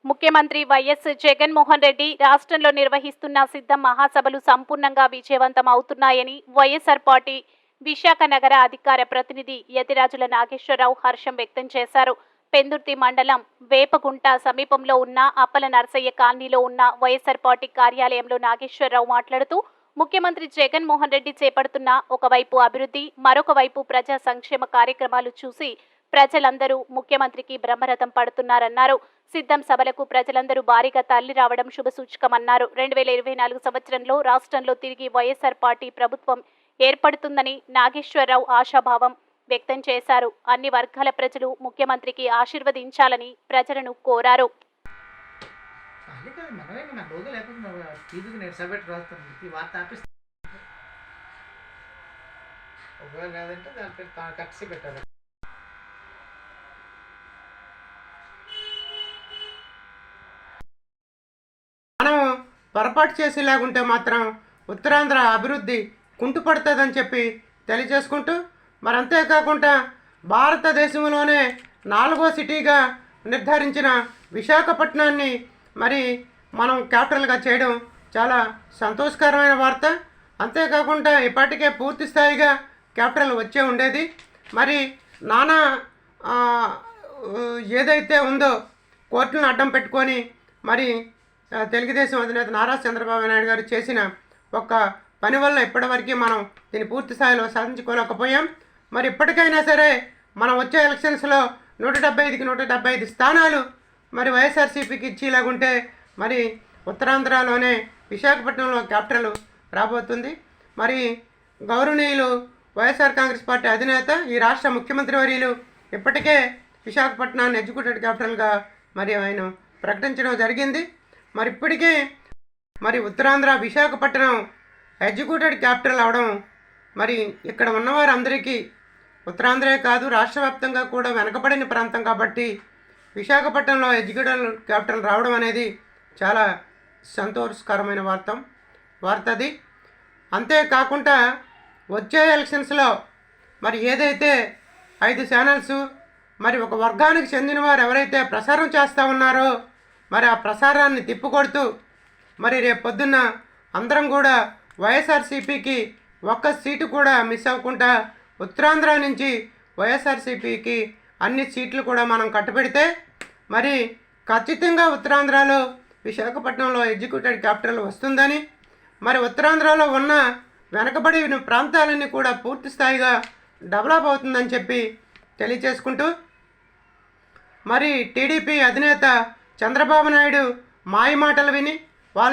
ముఖ్యమంత్రి వైఎస్ జగన్మోహన్ రెడ్డి రాష్ట్రంలో నిర్వహిస్తున్న సిద్ధం మహాసభలు సంపూర్ణంగా విజయవంతం అవుతున్నాయని వైఎస్ఆర్ పార్టీ విశాఖ నగర అధికార ప్రతినిధి యతిరాజుల నాగేశ్వరరావు హర్షం వ్యక్తం చేశారు. పెందుర్తి మండలం వేపగుంట సమీపంలో ఉన్న అప్పల నర్సయ్య కాలనీలో ఉన్న వైఎస్ఆర్ పార్టీ కార్యాలయంలో నాగేశ్వరరావు మాట్లాడుతూ ముఖ్యమంత్రి జగన్మోహన్ రెడ్డి చేపడుతున్న ఒకవైపు అభివృద్ధి, మరొక వైపు ప్రజా సంక్షేమ కార్యక్రమాలు చూసి ప్రజలందరూ ముఖ్యమంత్రికి బ్రహ్మరథం పడుతున్నారన్నారు. సిద్ధం సభలకు ప్రజలందరూ భారీగా తరలి రావడం శుభసూచకమన్నారు. 2024 సంవత్సరంలో రాష్ట్రంలో తిరిగి వైఎస్ఆర్ పార్టీ ప్రభుత్వం ఏర్పడుతుందని నాగేశ్వరరావు ఆశాభావం వ్యక్తం చేశారు. అన్ని వర్గాల ప్రజలు ముఖ్యమంత్రికి ఆశీర్వదించాలని ప్రజలను కోరారు. మనం పొరపాటు చేసేలాగుంటే మాత్రం ఉత్తరాంధ్ర అభివృద్ధి కుంటుపడుతుందని చెప్పి తెలియజేసుకుంటూ, మరి అంతేకాకుండా భారతదేశంలోనే 4వ సిటీగా నిర్ధారించిన విశాఖపట్నాన్ని మరి మనం క్యాపిటల్గా చేయడం చాలా సంతోషకరమైన వార్త. అంతేకాకుండా ఇప్పటికే పూర్తి స్థాయిగా క్యాపిటల్ వచ్చే ఉండేది. మరి నానా ఏదైతే ఉందో కోర్టులను అడ్డం పెట్టుకొని మరి తెలుగుదేశం అధినేత నారా చంద్రబాబు నాయుడు గారు చేసిన ఒక పని వల్ల ఇప్పటివరకు మనం దీన్ని పూర్తి స్థాయిలో సాధించుకోలేకపోయాం. మరి ఇప్పటికైనా సరే మనం వచ్చే ఎలక్షన్స్లో 175కి 175 స్థానాలు మరి వైఎస్ఆర్సీపీకి ఇచ్చేలాగుంటే మరి ఉత్తరాంధ్రలోనే విశాఖపట్నంలో క్యాపిటల్ రాబోతుంది. మరి గౌరవనీయులు వైఎస్ఆర్ కాంగ్రెస్ పార్టీ అధినేత, ఈ రాష్ట్ర ముఖ్యమంత్రి వర్యులు ఇప్పటికే విశాఖపట్నాన్ని ఎగ్జిక్యూటివ్ క్యాపిటల్గా మరి ఆయన ప్రకటించడం జరిగింది. మరి ఇప్పటికే మరి ఉత్తరాంధ్ర విశాఖపట్నం ఎగ్జిక్యూటివ్ క్యాపిటల్ అవడం మరి ఇక్కడ ఉన్నవారందరికీ, ఉత్తరాంధ్రే కాదు రాష్ట్ర వ్యాప్తంగా కూడా వెనకబడిన ప్రాంతం కాబట్టి విశాఖపట్నంలో ఎగ్జిక్యూటివ్ క్యాపిటల్ రావడం అనేది చాలా సంతోషకరమైన వార్త అది. అంతేకాకుండా వచ్చే ఎలక్షన్స్లో మరి ఏదైతే 5 ఛానల్స్ మరి ఒక వర్గానికి చెందిన వారు ఎవరైతే ప్రసారం చేస్తూ ఉన్నారో మరి ఆ ప్రసారాన్ని తిప్పుకొడుతూ మరి రేపు పొద్దున్న అందరం కూడా వైఎస్ఆర్సీపీకి ఒక్క సీటు కూడా మిస్ అవ్వకుండా ఉత్తరాంధ్ర నుంచి వైఎస్ఆర్సీపీకి అన్ని సీట్లు కూడా మనం కట్టబెడితే మరి ఖచ్చితంగా ఉత్తరాంధ్రలో విశాఖపట్నంలో ఎగ్జిక్యూటివ్ క్యాపిటల్ వస్తుందని, మరి ఉత్తరాంధ్రలో ఉన్న వెనకబడిన ప్రాంతాలన్నీ కూడా పూర్తి స్థాయిగా డెవలప్ అవుతుందని చెప్పి తెలియచేసుకుంటూ, మరి టీడీపీ అధినేత చంద్రబాబు నాయుడు మాయ మాటలు విని